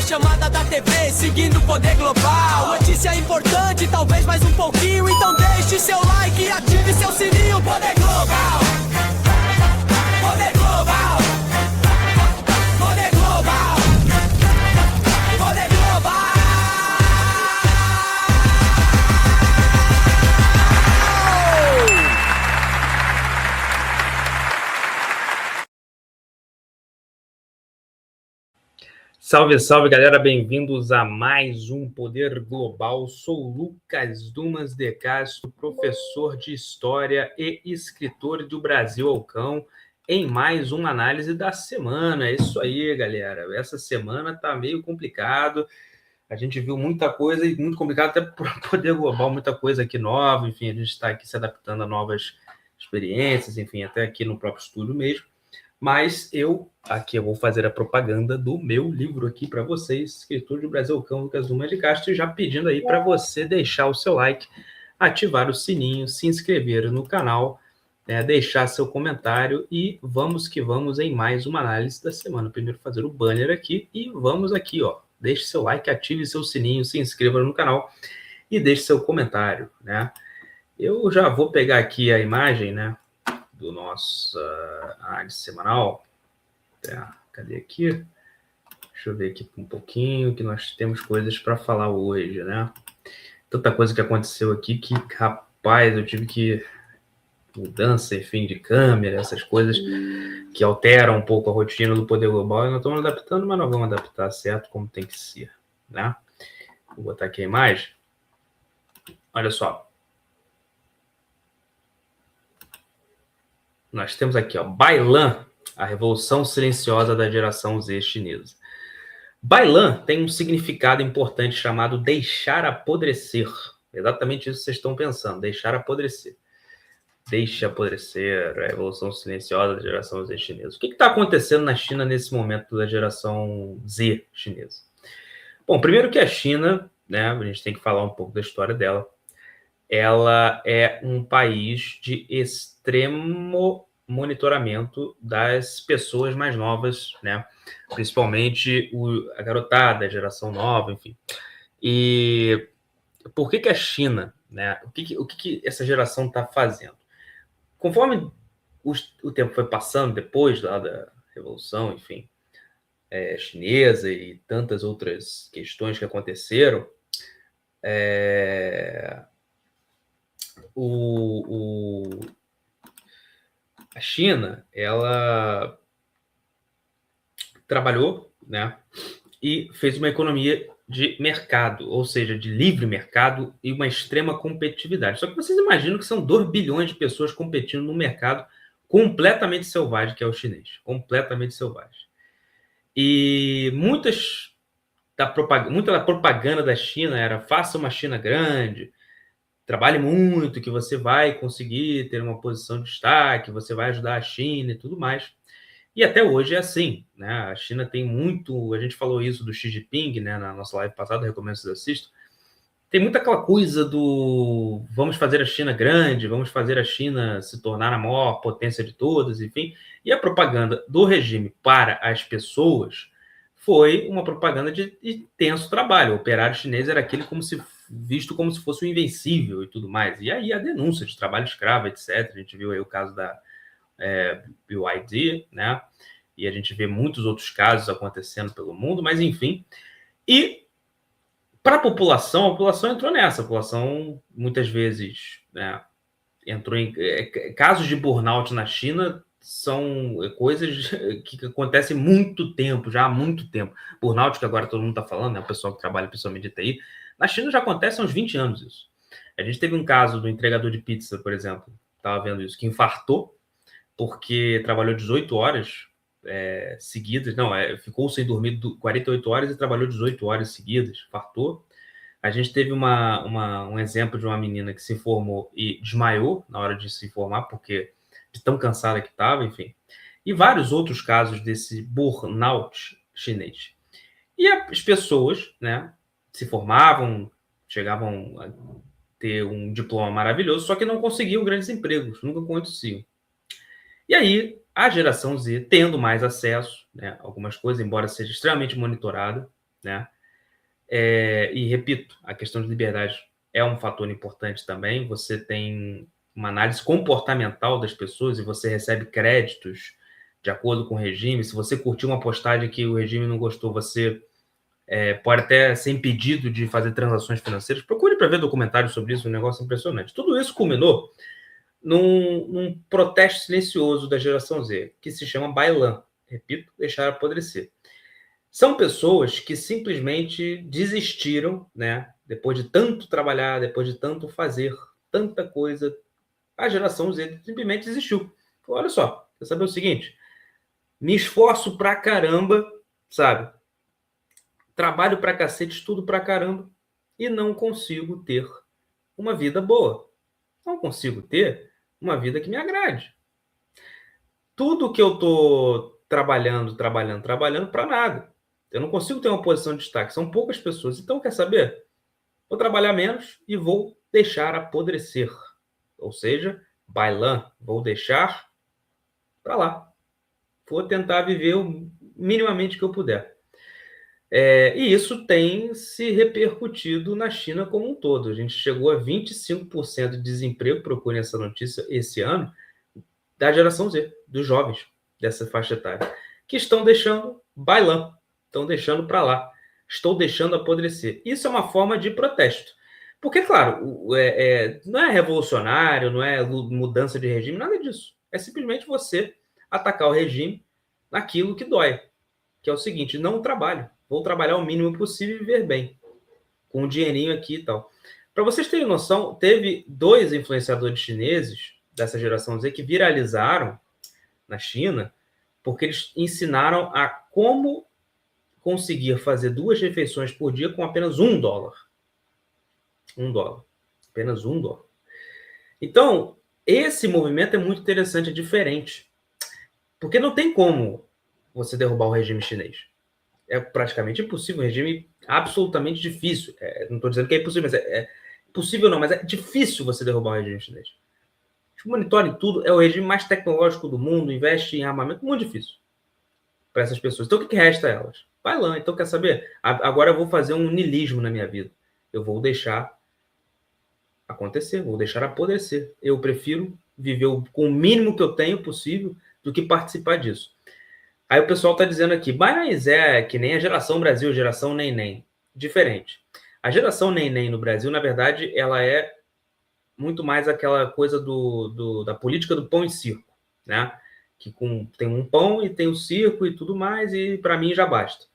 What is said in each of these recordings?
a chamada da TV, seguindo o poder global. Notícia importante, talvez mais um pouquinho. Então deixe seu like e ative seu sininho. Poder global. Poder global. Poder global. Poder global. Salve, salve, galera! Bem-vindos a mais um Poder Global. Sou Lucas Dumas de Castro, professor de História e escritor do Brasil ao Cão, em mais uma análise da semana. É isso aí, galera. Essa semana tá meio complicado. A gente viu muita coisa e muito complicado até para o Poder Global, muita coisa aqui nova. Enfim, a gente está aqui se adaptando a novas experiências, enfim, até aqui no próprio estúdio mesmo. Mas eu vou fazer a propaganda do meu livro aqui para vocês, escritor do Brasil Cão, Lucas Dumas de Castro, e já pedindo aí para você deixar o seu like, ativar o sininho, se inscrever no canal, deixar seu comentário e vamos que vamos em mais uma análise da semana. Primeiro fazer o banner aqui e vamos aqui, ó. Deixe seu like, ative seu sininho, se inscreva no canal e deixe seu comentário, né? Eu já vou pegar aqui a imagem, né, do nosso análise semanal. Cadê aqui? Deixa eu ver aqui um pouquinho, que nós temos coisas para falar hoje, né? Tanta coisa que aconteceu aqui que, rapaz, eu tive que... mudança, enfim, de câmera, essas coisas que alteram um pouco a rotina do Poder Global. Nós estamos adaptando, mas nós vamos adaptar certo como tem que ser, né? Vou botar aqui a imagem. Olha só. Nós temos aqui, ó, Bailan, a revolução silenciosa da geração Z chinesa. Bailan tem um significado importante chamado deixar apodrecer. Exatamente isso que vocês estão pensando, deixar apodrecer. Deixe apodrecer a revolução silenciosa da geração Z chinesa. O que está acontecendo na China nesse momento da geração Z chinesa? Bom, primeiro que a China, né, a gente tem que falar um pouco da história dela. Ela é um país de extremo monitoramento das pessoas mais novas, né? Principalmente a garotada, a geração nova, enfim. E por que a China, né? O que essa geração está fazendo? Conforme o tempo foi passando, depois lá da Revolução, enfim, chinesa e tantas outras questões que aconteceram, a China, ela trabalhou, né, e fez uma economia de mercado, ou seja, de livre mercado e uma extrema competitividade. Só que vocês imaginam que são 2 bilhões de pessoas competindo num mercado completamente selvagem, que é o chinês. Completamente selvagem. E muita da propaganda da China era: faça uma China grande, trabalhe muito, que você vai conseguir ter uma posição de destaque, você vai ajudar a China e tudo mais. E até hoje é assim, né? A China tem muito... A gente falou isso do Xi Jinping, né, na nossa live passada, recomendo que vocês assistam. Tem muita aquela coisa do vamos fazer a China grande, vamos fazer a China se tornar a maior potência de todas, enfim. E a propaganda do regime para as pessoas foi uma propaganda de intenso trabalho. O operário chinês era aquele visto como se fosse o invencível e tudo mais. E aí a denúncia de trabalho escravo, etc. A gente viu aí o caso da BYD, né? E a gente vê muitos outros casos acontecendo pelo mundo, mas enfim. E para a população entrou nessa. A população, muitas vezes, né, entrou em... casos de burnout na China são coisas que acontecem muito tempo, já há muito tempo. Burnout, que agora todo mundo está falando, né? O pessoal que trabalha principalmente de TI. Na China já acontece há uns 20 anos isso. A gente teve um caso do entregador de pizza, por exemplo, estava vendo isso, que infartou porque trabalhou 18 horas seguidas, ficou sem dormir 48 horas e trabalhou 18 horas seguidas, infartou. A gente teve um exemplo de uma menina que se formou e desmaiou na hora de se formar, porque de tão cansada que estava, enfim. E vários outros casos desse burnout chinês. E as pessoas, né, se formavam, chegavam a ter um diploma maravilhoso, só que não conseguiam grandes empregos, nunca aconteciam. E aí, a geração Z, tendo mais acesso, né, a algumas coisas, embora seja extremamente monitorada, né? E repito, a questão de liberdade é um fator importante também. Você tem uma análise comportamental das pessoas e você recebe créditos de acordo com o regime. Se você curtiu uma postagem que o regime não gostou, você pode até ser impedido de fazer transações financeiras. Procure para ver documentários sobre isso, um negócio impressionante. Tudo isso culminou num protesto silencioso da geração Z, que se chama Bailan. Repito, deixar apodrecer. São pessoas que simplesmente desistiram, né? Depois de tanto trabalhar, depois de tanto fazer, tanta coisa, a geração Z simplesmente desistiu. Olha só, quer saber o seguinte? Me esforço pra caramba, sabe? Trabalho pra cacete, estudo pra caramba e não consigo ter uma vida boa. Não consigo ter uma vida que me agrade. Tudo que eu tô trabalhando para nada. Eu não consigo ter uma posição de destaque. São poucas pessoas. Então, quer saber? Vou trabalhar menos e vou deixar apodrecer. Ou seja, bailan, vou deixar para lá. Vou tentar viver o minimamente que eu puder. E isso tem se repercutido na China como um todo. A gente chegou a 25% de desemprego, procurem essa notícia, esse ano, da geração Z, dos jovens dessa faixa etária, que estão deixando bailan, estão deixando para lá, estou deixando apodrecer. Isso é uma forma de protesto. Porque, claro, não é revolucionário, não é mudança de regime, nada disso. É simplesmente você atacar o regime naquilo que dói, que é o seguinte: não trabalho, vou trabalhar o mínimo possível e viver bem, com um dinheirinho aqui e tal. Para vocês terem noção, teve 2 influenciadores chineses dessa geração Z que viralizaram na China, porque eles ensinaram a como conseguir fazer 2 refeições por dia com apenas $1. $1. Apenas $1. Então, esse movimento é muito interessante, é diferente. Porque não tem como você derrubar o regime chinês. É praticamente impossível, um regime absolutamente difícil. Não estou dizendo que é impossível, mas é possível não, mas é difícil você derrubar o regime chinês. Monitorem tudo, é o regime mais tecnológico do mundo, investe em armamento, muito difícil para essas pessoas. Então, o que resta a elas? Vai lá, então, quer saber? Agora eu vou fazer um niilismo na minha vida. Eu vou deixar acontecer, vou deixar apodrecer. Eu prefiro viver com o mínimo que eu tenho possível do que participar disso. Aí o pessoal está dizendo aqui, mas é que nem a geração Brasil, geração neném. Diferente. A geração neném no Brasil, na verdade, ela é muito mais aquela coisa da política do pão e circo, né? Que tem um pão e tem o circo e tudo mais, e para mim já basta.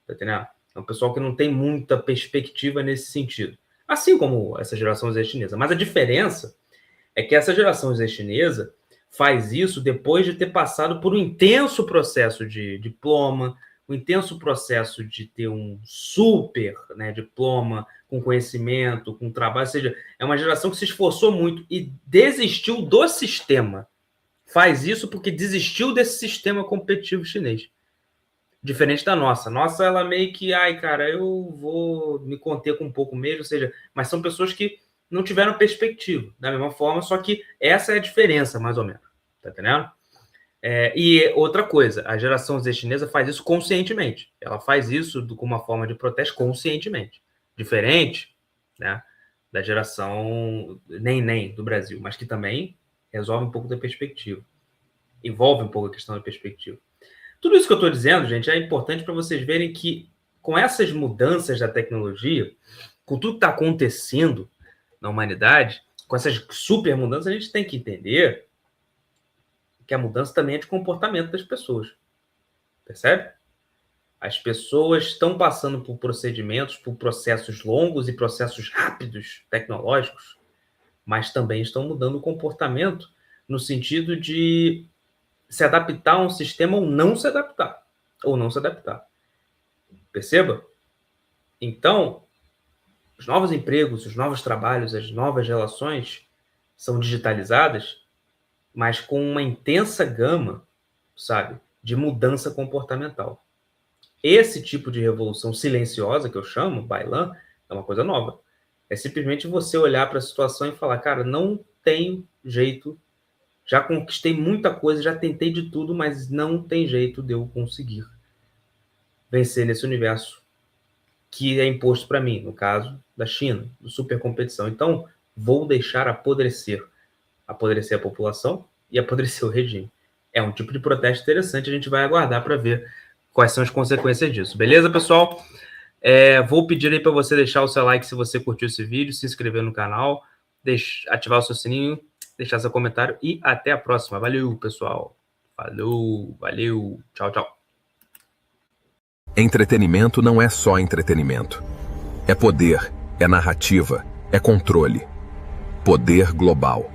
Tá entendendo? É um pessoal que não tem muita perspectiva nesse sentido. Assim como essa geração Z chinesa. Mas a diferença é que essa geração Z chinesa faz isso depois de ter passado por um intenso processo de diploma, um intenso processo de ter um super, né, diploma, com conhecimento, com trabalho. Ou seja, é uma geração que se esforçou muito e desistiu do sistema. Faz isso porque desistiu desse sistema competitivo chinês. Diferente da nossa. Nossa, ela meio que, cara, eu vou me conter com um pouco mesmo, ou seja, mas são pessoas que não tiveram perspectiva, da mesma forma, só que essa é a diferença, mais ou menos. Tá entendendo? E outra coisa, a geração Z chinesa faz isso conscientemente. Ela faz isso com uma forma de protesto conscientemente. Diferente, né, da geração nem do Brasil, mas que também resolve um pouco da perspectiva. Envolve um pouco a questão da perspectiva. Tudo isso que eu estou dizendo, gente, é importante para vocês verem que com essas mudanças da tecnologia, com tudo que está acontecendo na humanidade, com essas super mudanças, a gente tem que entender que a mudança também é de comportamento das pessoas. Percebe? As pessoas estão passando por procedimentos, por processos longos e processos rápidos, tecnológicos, mas também estão mudando o comportamento no sentido de se adaptar a um sistema ou não se adaptar. Ou não se adaptar. Perceba? Então, os novos empregos, os novos trabalhos, as novas relações são digitalizadas, mas com uma intensa gama, sabe, de mudança comportamental. Esse tipo de revolução silenciosa, que eu chamo, bailan, é uma coisa nova. É simplesmente você olhar para a situação e falar, cara, não tenho jeito, já conquistei muita coisa, já tentei de tudo, mas não tem jeito de eu conseguir vencer nesse universo que é imposto para mim, no caso da China, do supercompetição. Então, vou deixar apodrecer a população e apodrecer o regime. É um tipo de protesto interessante, a gente vai aguardar para ver quais são as consequências disso. Beleza, pessoal? Vou pedir aí para você deixar o seu like se você curtiu esse vídeo, se inscrever no canal, ativar o seu sininho, deixar seu comentário e até a próxima. Valeu, pessoal. Falou, valeu, tchau, tchau. Entretenimento não é só entretenimento. É poder, é narrativa, é controle. Poder global.